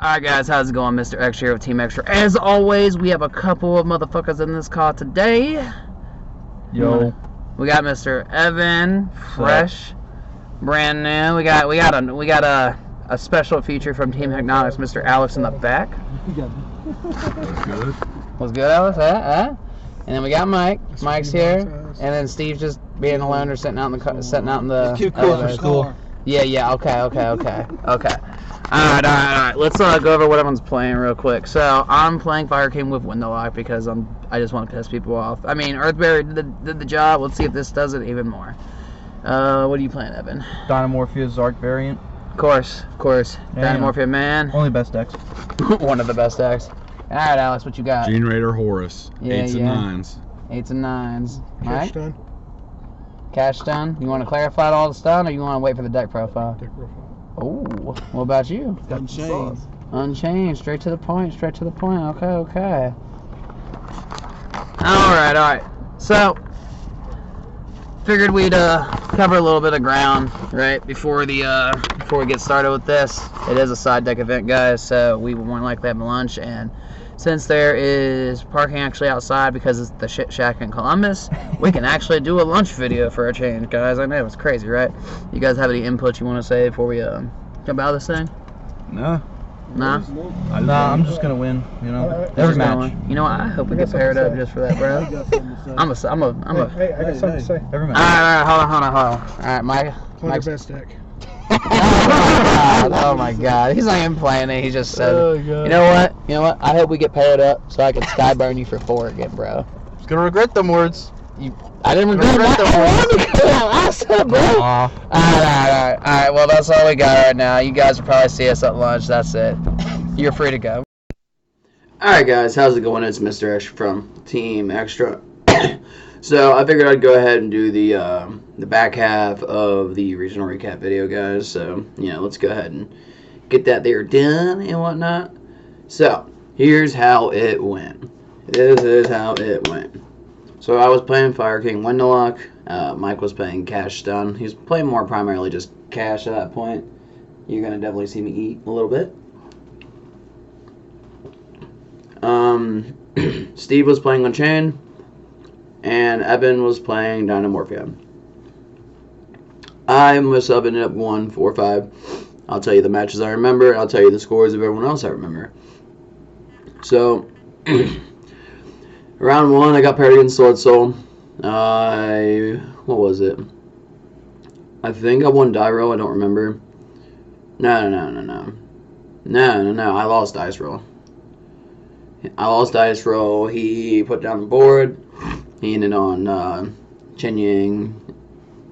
Alright guys, how's it going? Mr. X here with Team Extra. As always, we have a couple of motherfuckers in this call today. Yo. We got Mr. Evan, fresh, brand new. We got a special feature from Team Hypnotics, Mr. Alex in the back. That's good. What's good, Alex? And then we got Mike. Mike's here, and then Steve's just being a loner, sitting out in the Too cool for school. Yeah. Okay. All right. Let's go over what everyone's playing real quick. So I'm playing Fire King with window lock because I just want to piss people off. I mean, Earthberry did the job. Let's see if this does it even more. What are you playing, Evan? Dynamorphia Zark variant. Of course. Dynamorphia man. Only best decks. One of the best decks. All right, Alex, what you got? Gene Raider Horus. Yeah, 8s and 9s. 8s and 9s. Cash done. Cash done. You want to clarify all the stun, or you want to wait for the deck profile? Deck profile. Oh, what about you? Unchained. Unchained, straight to the point. Okay. All right. So, figured we'd cover a little bit of ground right before we get started with this. It is a side deck event, guys, so we will more than likely have lunch, and since there is parking actually outside because it's the shit shack in Columbus, we can actually do a lunch video for a change, guys. I know, it's crazy, right? You guys have any input you want to say before we jump out of this thing? No. Nah? I'm just gonna win, you know. Every match. You know what? I hope we get paired up just for that, bro. Hey, I got something to say. Every match. Alright, hold on. Alright, Mike. Play your best deck. Oh my god. He's not even playing it. He just said, You know what? I hope we get paired up so I can skyburn you for 4 again, bro. Just gonna regret them words. I didn't regret that I said, bro. Alright, well, that's all we got right now. You guys will probably see us at lunch. That's it. You're free to go. Alright, guys. How's it going? It's Mr. Extra from Team Extra. So, I figured I'd go ahead and do the back half of the regional recap video, guys. So, let's go ahead and get that there done and whatnot. So, here's how it went. This is how it went. So I was playing Fire King Windowlock. Mike was playing Cash Stun. He's playing more primarily just Cash at that point. You're going to definitely see me eat a little bit. Steve was playing Unchained. And Evan was playing Dynamorphia. I myself ended up 1-4-5. I'll tell you the matches I remember. I'll tell you the scores of everyone else I remember. So... Round 1, I got paired against Sword Soul. What was it? I think I won die roll, I don't remember. No. I lost dice roll. He put down the board. He ended on Chen Ying,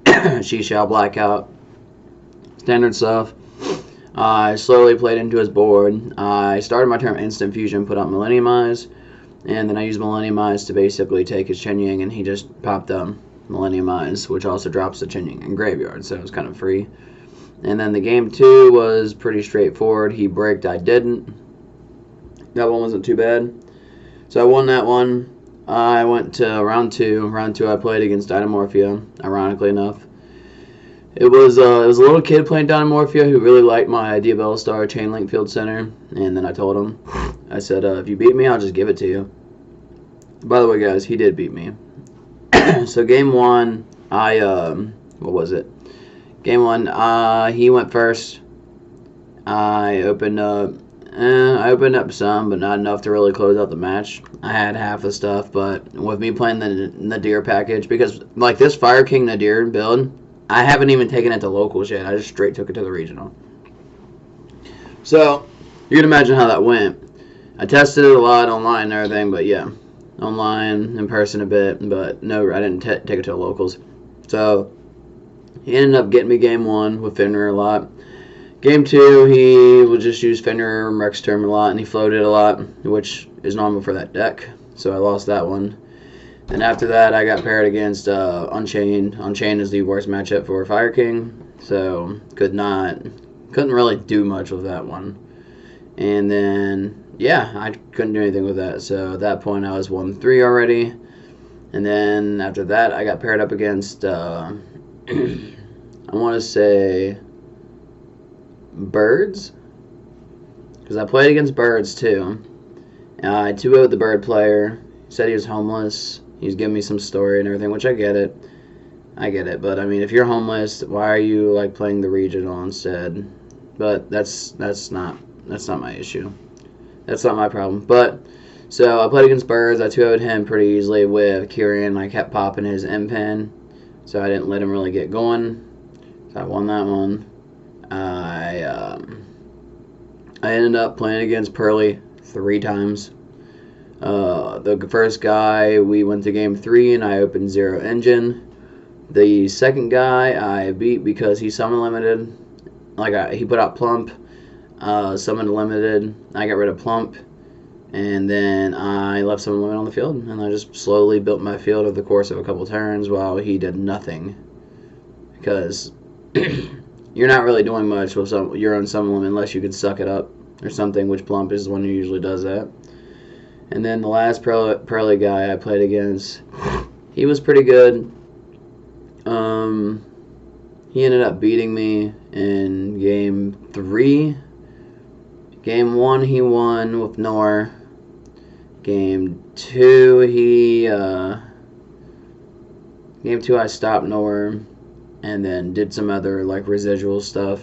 Xishao Blackout, standard stuff. I slowly played into his board. I started my turn Instant Fusion, put out Millennium Eyes. And then I used Millennium Eyes to basically take his Chen Ying, and he just popped Millennium Eyes, which also drops the Chen Ying in Graveyard, so it was kind of free. And then the game 2 was pretty straightforward. He braked, I didn't. That one wasn't too bad. So I won that one. I went to round 2. Round 2 I played against Dynamorphia, ironically enough. It was a little kid playing Dynamorphia who really liked my Diabella Star Chainlink Field Center, and then I told him, I said, if you beat me, I'll just give it to you. By the way, guys, he did beat me. So game 1, what was it? Game 1, he went first. I opened up some, but not enough to really close out the match. I had half the stuff, but with me playing the Nadir package, because like this Fire King Nadir build, I haven't even taken it to locals yet. I just straight took it to the regional. So, you can imagine how that went. I tested it a lot online and everything, but yeah. Online, in person a bit, but no, I didn't take it to the locals. So, he ended up getting me game 1 with Fenrir a lot. Game 2, he would just use Fenrir and Rex Term a lot, and he floated a lot, which is normal for that deck. So I lost that one. And after that, I got paired against Unchained. Unchained is the worst matchup for Fire King, so couldn't really do much with that one. And then, yeah, I couldn't do anything with that. So at that point, I was 1-3 already. And then after that, I got paired up against, I want to say, Birds. because I played against birds too. I 2-0'd the bird player. He said he was homeless. He was giving me some story and everything, which I get it. But I mean, if you're homeless, why are you like playing the regional instead? But that's not my issue. That's not my problem. But so I played against birds. I 2-0'd him pretty easily with Kieran. I kept popping his M pin, so I didn't let him really get going. So I won that one. I ended up playing against Pearly 3 times. The first guy, we went to game 3 and I opened 0 engine. The second guy I beat because he summon limited. He put out Plump, summoned limited. I got rid of Plump, and then I left summon limit on the field, and I just slowly built my field over the course of a couple turns while he did nothing. Because you're not really doing much with your own summon limit unless you can suck it up or something, which Plump is the one who usually does that. And then the last Pearly guy I played against, he was pretty good. He ended up beating me in game 3. Game 1 he won with Nor. Game 2 Game 2 I stopped Nor and then did some other like residual stuff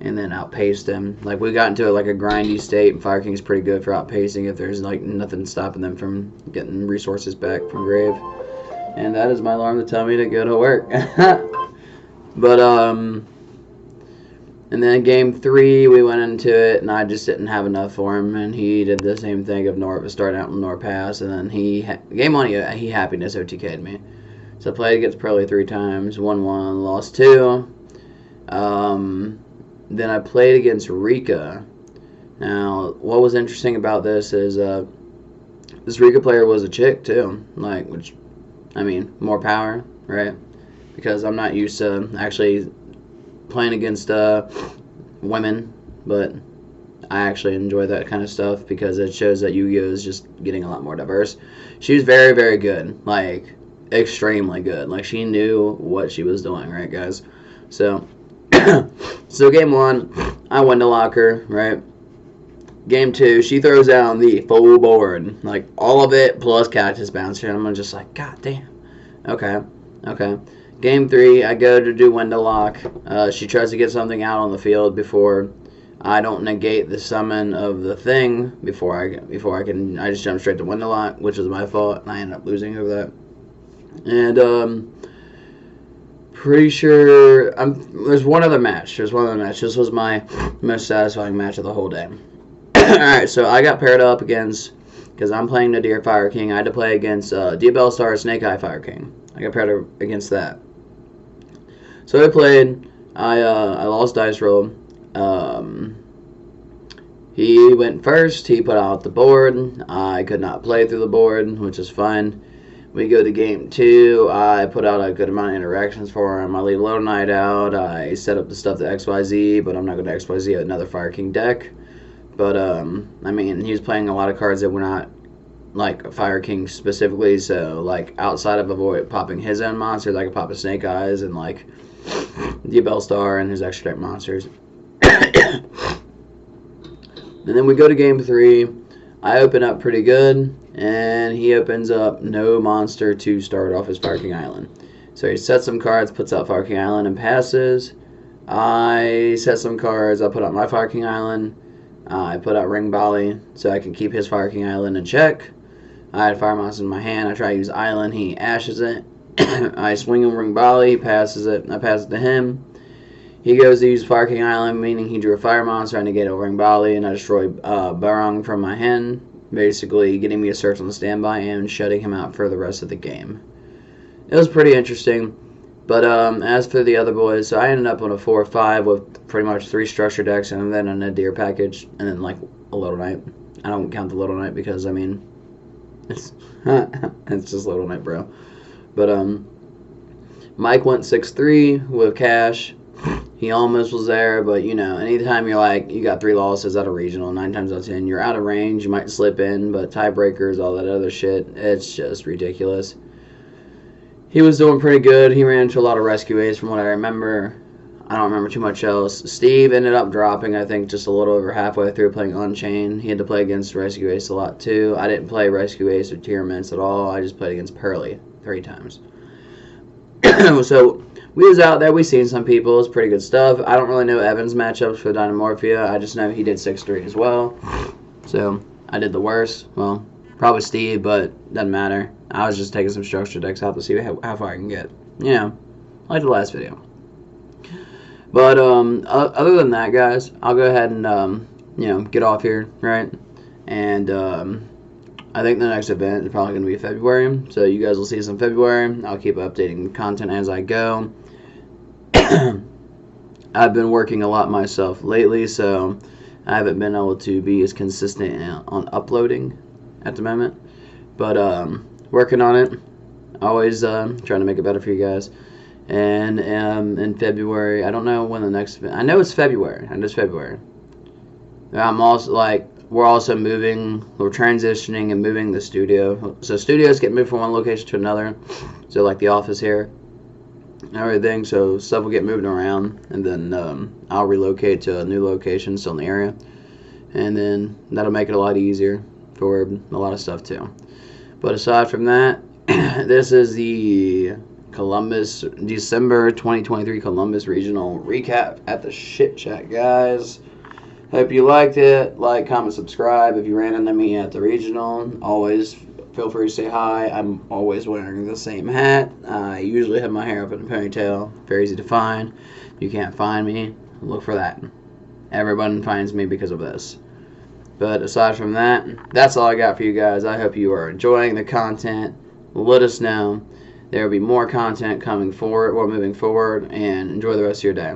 and then outpaced him. Like we got into like a grindy state, and Fire King's pretty good for outpacing if there's like nothing stopping them from getting resources back from grave. And that is my alarm to tell me to go to work. But and then game 3 we went into it and I just didn't have enough for him, and he did the same thing of starting out with Nor Pass, and then game 1 he happiness OTK'd me. So I played against Pearly 3 times, won 1, lost 2. Then I played against Rika. Now, what was interesting about this is this Rika player was a chick too, which, I mean, more power, right? Because I'm not used to actually playing against women, but I actually enjoy that kind of stuff because it shows that Yu-Gi-Oh is just getting a lot more diverse. She was very, very good, like extremely good. Like she knew what she was doing, right, guys? So, so game 1, I win the locker, right? Game 2, she throws down the full board, like all of it plus Cactus Bouncer, and I'm just like, God damn. Okay. Game 3, I go to do window lock. She tries to get something out on the field before I don't negate the summon of the thing. I just jump straight to window lock, which was my fault, and I ended up losing over that. And pretty sure there's one other match. This was my most satisfying match of the whole day. Alright, so I got paired up against, because I'm playing Nadir Fire King, I had to play against Diabell Star Snake Eye Fire King. I got paired up against that. So I played. I lost dice roll. He went first. He put out the board. I could not play through the board, which is fine. We go to game 2. I put out a good amount of interactions for him. I leave Little Knight out. I set up the stuff to XYZ, but I'm not going to XYZ another Fire King deck. But I mean, he was playing a lot of cards that were not like Fire King specifically. So like outside of avoid popping his own monsters, I could pop his Snake Eyes and like Diabell Star and his extra deck monsters. And then we go to game 3. I open up pretty good, and he opens up no monster to start off his Fire King Island. So he sets some cards, puts out Fire King Island, and passes. I set some cards. I put out my Fire King Island. I put out Ring Bali so I can keep his Fire King Island in check. I had Fire Monster in my hand. I try to use Island. He ashes it. I swing him Ring Bali. He passes it. I pass it to him. He goes to use Fire King Island, meaning he drew a Fire Monster. I negate a Ring Bali, and I destroy Barong from my hand, basically getting me a search on the standby and shutting him out for the rest of the game. It was pretty interesting. But as for the other boys, so I ended up on a 4-5 with pretty much 3 structure decks and then a Nadir package and then like a Little Knight. I don't count the Little Knight because, I mean, it's just Little Knight, bro. But Mike went 6-3 with Cash. He almost was there, but you know, anytime you're like, you got 3 losses at a regional, 9 times out of 10, you're out of range, you might slip in, but tiebreakers, all that other shit, it's just ridiculous. He was doing pretty good. He ran into a lot of rescue A's from what I remember. I don't remember too much else. Steve ended up dropping, I think, just a little over halfway through playing Unchained. He had to play against Rescue Ace a lot, too. I didn't play Rescue Ace or Tier Mints at all. I just played against Pearly 3 times. So, we was out there. We seen some people. It's pretty good stuff. I don't really know Evan's matchups for Dynamorphia. I just know he did 6-3 as well. So, I did the worst. Well, probably Steve, but doesn't matter. I was just taking some structure decks out to see how far I can get. You know, like the last video. But other than that, guys, I'll go ahead and get off here, right? And I think the next event is probably going to be February, so you guys will see us in February. I'll keep updating content as I go. I've been working a lot myself lately, so I haven't been able to be as consistent on uploading at the moment. But working on it, always trying to make it better for you guys. And in February, I don't know when the next event. I know it's February. I know it's February. I'm also we're also moving. We're transitioning and moving the studio. So studios get moved from one location to another. So like the office here, and everything. So stuff will get moved around, and then I'll relocate to a new location still in the area, and then that'll make it a lot easier for a lot of stuff too. But aside from that, this is the Columbus, December 2023 Columbus Regional recap at the Shit Chat, guys. Hope you liked it. Like, comment, subscribe. If you ran into me at the regional, always feel free to say hi. I'm always wearing the same hat. I usually have my hair up in a ponytail. Very easy to find. If you can't find me, look for that. Everyone finds me because of this. But aside from that, that's all I got for you guys. I hope you are enjoying the content. Let us know. There will be more content coming forward, moving forward, and enjoy the rest of your day.